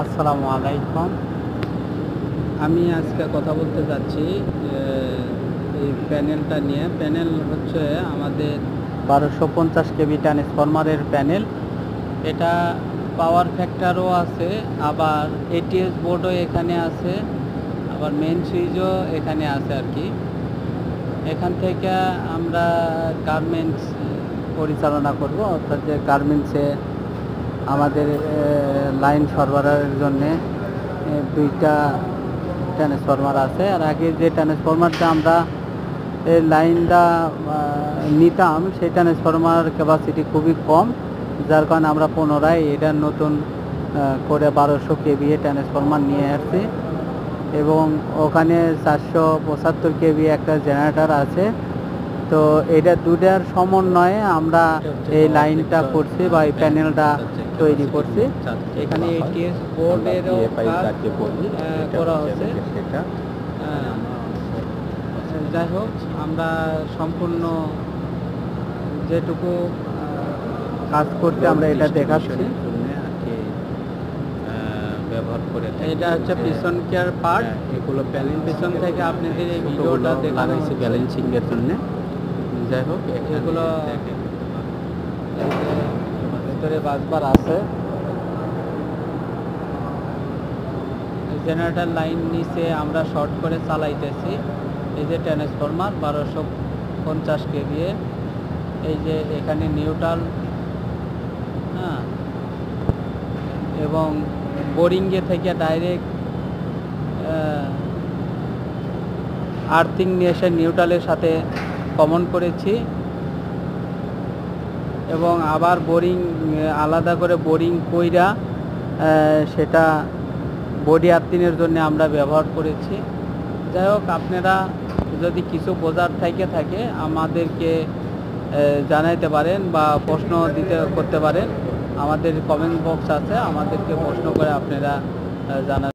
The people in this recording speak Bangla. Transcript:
আসসালামু আলাইকুম। আমি আজকে কথা বলতে যাচ্ছি এই প্যানেলটা নিয়ে। প্যানেল হচ্ছে আমাদের 1250 কেভি ট্রান্সফরমারের প্যানেল। এটা পাওয়ার ফ্যাক্টরও আছে, আবার এটিএস বোর্ডও এখানে আছে, আবার মেন সুইচও এখানে আছে আর কি। এখান থেকে আমরা গার্মেন্টস পরিচালনা করব, অর্থাৎ যে গার্মেন্টসে আমাদের লাইন সরবরাহের জন্যে দুইটা ট্রান্সফরমার আছে। আর আগে যে ট্রান্সফরমারটা আমরা এই লাইনটা নিতাম, সেই ট্রান্সফরমার ক্যাপাসিটি খুবই কম, যার কারণে আমরা পুনরায় এটা নতুন করে 1200 কেভিএ ট্রান্সফরমার নিয়ে আসছি। এবং ওখানে 475 কেভি একটা জেনারেটর আছে। তো এটা দুটার সমন্বয়ে আমরা এই লাইনটা করছি বা এই প্যানেলটা তৈরি করছি। এখানে এটিএস বোর্ডেরও করা হচ্ছে। যাই হোক, আমরা সম্পূর্ণ যেটুকু কাজ করতে আমরা এটা দেখাচ্ছি ব্যবহার করে। এটা হচ্ছে পিছন কেয়ার পার্ট, এগুলো পিছন থেকে আপনাদের এই ভিডিওটা দেখানো হয়েছে ব্যালেন্সিং এর জন্য। যাই হোক, এগুলো ভিতরে বাসবার আছে। জেনারেটর লাইন নিচে আমরা শর্ট করে চালাইতেছি। এই যে ট্রান্সফরমার 1250 কেভিএ, এই যে এখানে নিউট্রাল, হ্যাঁ, এবং বোরিংয়ে থেকে ডাইরেক্ট আর্থিং নিয়ে এসে নিউট্রালের সাথে কমন করেছি, এবং আবার বোরিং আলাদা করে বোরিং কইরা সেটা বডি আর্থিংয়ের জন্য আমরা ব্যবহার করেছি। যাই হোক, আপনারা যদি কিছু বোঝার থাকে আমাদেরকে জানাইতে পারেন বা প্রশ্ন করতে পারেন। আমাদের কমেন্ট বক্স আছে, আমাদেরকে প্রশ্ন করে আপনারা জানান।